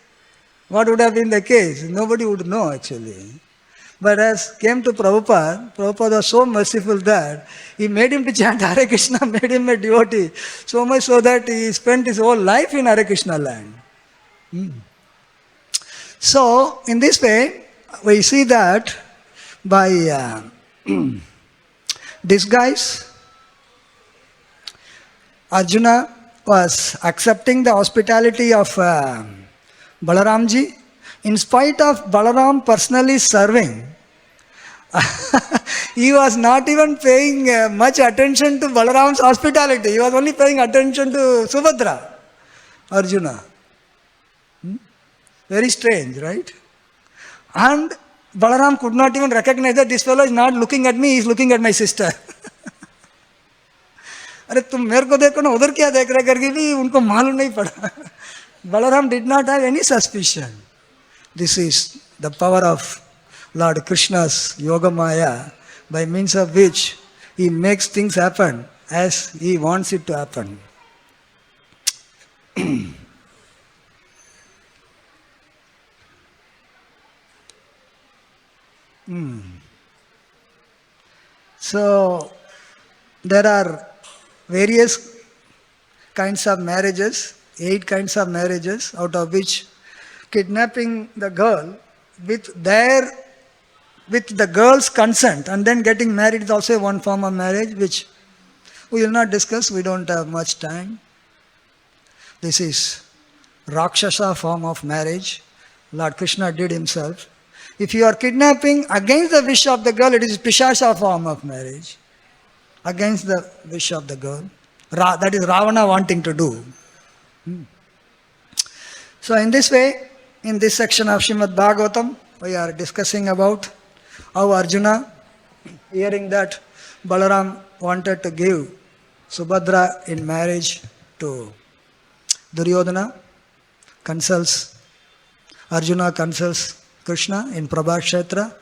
What would have been the case? Nobody would know actually. But as came to Prabhupada, Prabhupada was so merciful that he made him to chant Hare Krishna, made him a devotee, so much so that he spent his whole life in Hare Krishna land. So, in this way, we see that by disguise, Arjuna was accepting the hospitality of Balaramji. In spite of Balaram personally serving, He was not even paying much attention to Balaram's hospitality. He was only paying attention to Subhadra, Arjuna. Very strange, right? And Balaram could not even recognize that this fellow is not looking at me, he is looking at my sister. अरे तुम मेरे को देखो ना, उधर क्या देख रहे करके भी उनको मालूम नहीं पड़ा. Balaram did not have any suspicion. This is the power of Lord Krishna's Yoga Maya, by means of which he makes things happen as he wants it to happen. So, there are various kinds of marriages, 8 kinds of marriages, out of which kidnapping the girl with the girl's consent and then getting married is also one form of marriage, which we will not discuss, we don't have much time. This is Rakshasa form of marriage, Lord Krishna did himself. If you are kidnapping against the wish of the girl, it is Pishasha form of marriage. Against the wish of the girl. That is Ravana wanting to do. So in this way, in this section of Srimad Bhagavatam, we are discussing about how Arjuna, hearing that Balaram wanted to give Subhadra in marriage to Duryodhana, Arjuna consults Krishna in Prabhakshetra.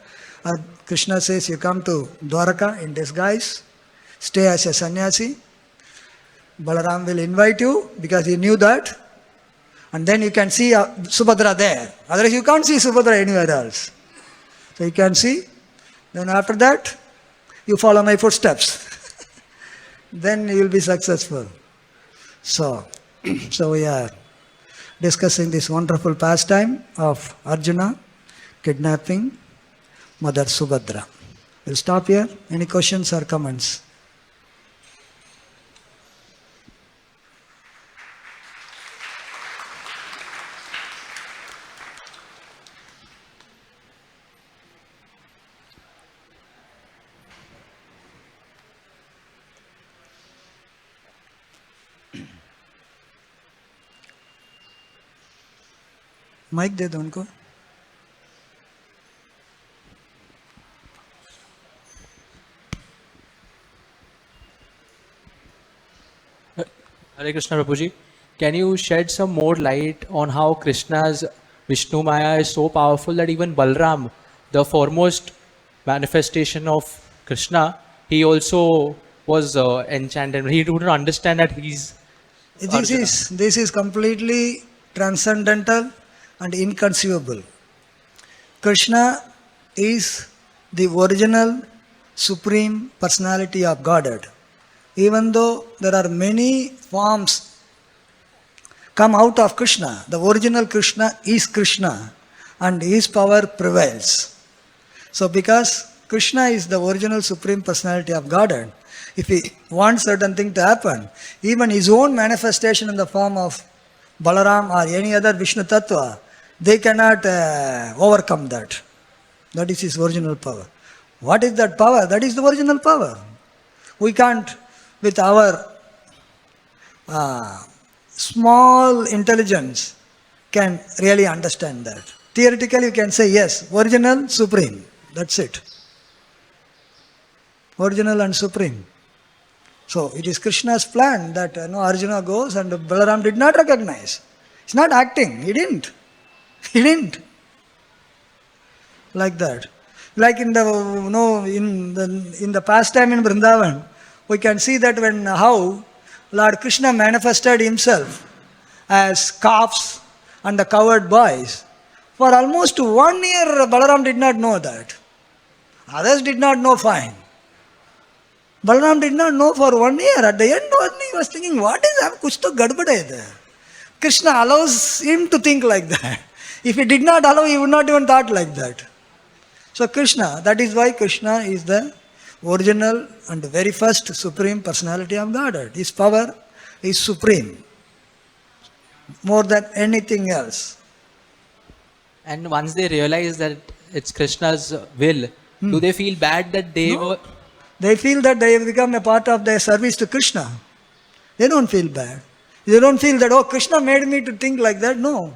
Krishna says, you come to Dwaraka in disguise, stay as a sannyasi. Balaram will invite you because he knew that. And then you can see Subhadra there. Otherwise you can't see Subhadra anywhere else. So you can see. Then after that, you follow my footsteps. Then you will be successful. So we are discussing this wonderful pastime of Arjuna kidnapping Mother Subhadra. We'll stop here. Any questions or comments? Mic दे दो उनको. Hare Krishna Prabhuji, can you shed some more light on how Krishna's Vishnu Maya is so powerful that even Balram, the foremost manifestation of Krishna, he also was enchanted. He couldn't understand that he's This is completely transcendental and inconceivable. Krishna is the original Supreme Personality of Godhead. Even though there are many forms come out of Krishna, the original Krishna is Krishna and his power prevails. So because Krishna is the original Supreme Personality of Godhead, if he wants certain thing to happen, even his own manifestation in the form of Balaram or any other Vishnu Tattva, they cannot overcome that. That is his original power. What is that power? That is the original power. We can't, with our small intelligence, can really understand that. Theoretically, you can say, yes, original, supreme. That's it. Original and supreme. So, it is Krishna's plan that Arjuna goes and Balaram did not recognize. He's not acting. He didn't. He didn't. Like that. Like in the pastime in Vrindavan, we can see that how Lord Krishna manifested himself as calves and the cowherd boys. For almost 1 year, Balaram did not know that. Others did not know fine. Balaram did not know for 1 year. At the end, he was thinking, what is that? Kuch to gadbad hai there. Krishna allows him to think like that. If he did not allow, he would not even thought like that. So Krishna, that is why Krishna is the original and very first Supreme Personality of Godhead. His power is supreme, more than anything else. And once they realize that it's Krishna's will, Do they feel bad that they No. were? They feel that they have become a part of their service to Krishna. They don't feel bad. They don't feel that, oh, Krishna made me to think like that. No.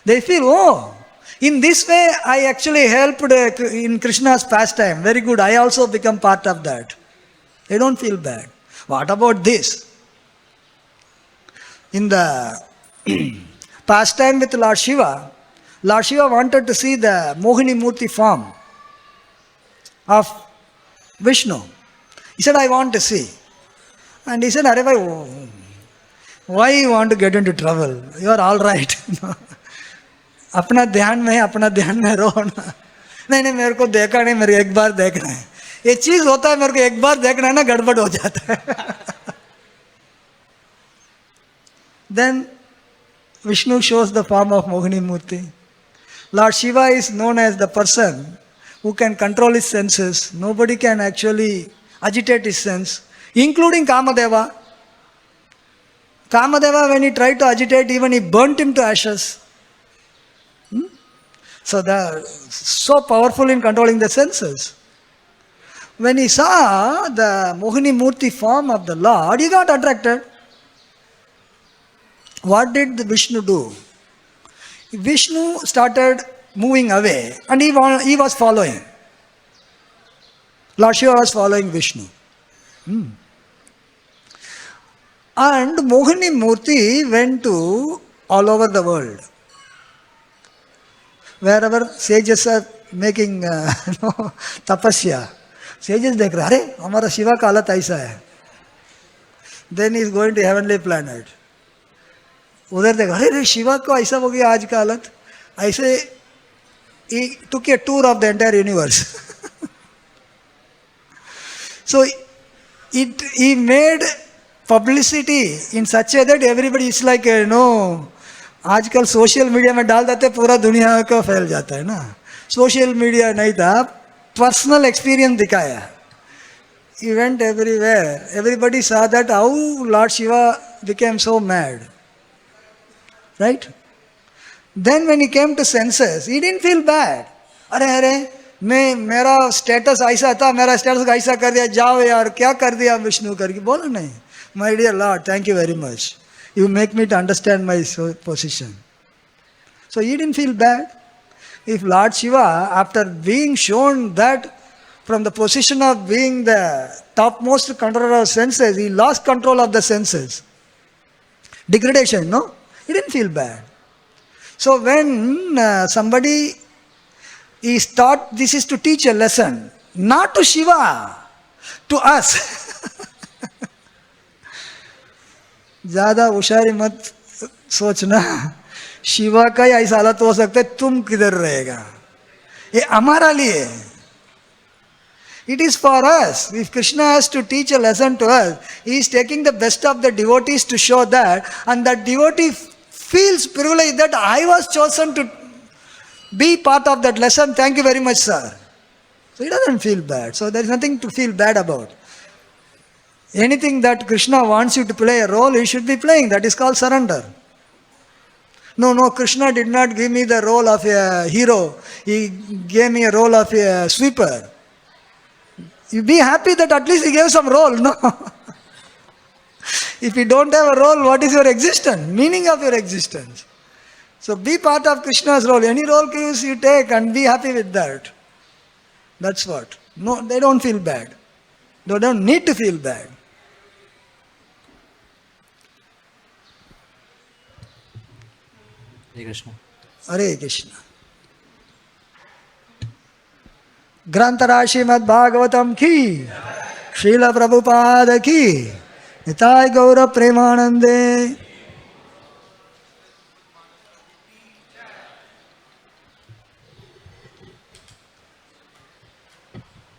They feel, oh, in this way I actually helped in Krishna's pastime. Very good. I also become part of that. They don't feel bad. What about this? In the pastime with Lord Shiva wanted to see the Mohini Murti form of Vishnu. He said, I want to see. And he said, Hare bhai, why you want to get into trouble? You are all right. अपना ध्यान में रहो ना. नहीं मेरे को देखा नहीं, मेरे एक बार देखना है. ये चीज होता है, मेरे को एक बार देखना है ना, गड़बड़ हो जाता है. Then Vishnu shows the form of Mohini Murti. Lord Shiva is known as the person who can control his senses. Nobody can actually agitate his sense, including Kamadeva. Kamadeva, when he tried to agitate, even he burnt him to ashes. So they are so powerful in controlling the senses. When he saw the Mohini Murti form of the Lord, he got attracted. What did the Vishnu do? Vishnu started moving away and he was following. Lord Shiva was following Vishnu. And Mohini Murti went to all over the world. Wherever sages are making tapasya, sages dekh rahe, अरे हमारा शिवा का हालत ऐसा है. Then he is going to heavenly planet. उधर देखा, अरे शिवा को ऐसा हो गया आज का हालत. ऐसे he took a tour of the entire universe. So he made publicity in such a that everybody is like, आजकल सोशल मीडिया में डाल देते पूरा दुनिया का फैल जाता है ना. सोशल मीडिया नहीं था, पर्सनल एक्सपीरियंस दिखाया. He went everywhere. Everybody saw that how Lord Shiva became so mad. Right? Then when he came to senses, he didn't feel bad. अरे मेरा स्टेटस ऐसा था, मेरा स्टेटस ऐसा कर दिया, जाओ यार क्या कर दिया विष्णु करके बोला नहीं. My dear Lord, thank you very much. You make me to understand my position. So he didn't feel bad. If Lord Shiva, after being shown that from the position of being the topmost controller of senses, he lost control of the senses. Degradation, no? He didn't feel bad. So when somebody is taught, this is to teach a lesson, not to Shiva, to us. ज़्यादा होशियारी मत सोचना, शिवा का ही ऐसा हालत हो सकता है, तुम किधर रहेगा. ये हमारा लिए. It is for us. If Krishna has to teach a lesson to us, he is taking the best of the devotees to show that, and that devotee feels privileged that I was chosen to be part of that lesson. Thank you very much, sir. So he doesn't feel bad. So there is nothing to feel bad about. Anything that Krishna wants you to play a role, you should be playing. That is called surrender. No, Krishna did not give me the role of a hero. He gave me a role of a sweeper. You be happy that at least he gave some role, no? If you don't have a role, what is your existence? Meaning of your existence. So be part of Krishna's role. Any role you take and be happy with that. That's what. No, they don't feel bad. They don't need to feel bad. Hare Krishna. Hare Krishna. ग्रंथराज Shrimad Bhagavatam की, श्रील प्रभुपाद की, निताय गौर प्रेमानंदे.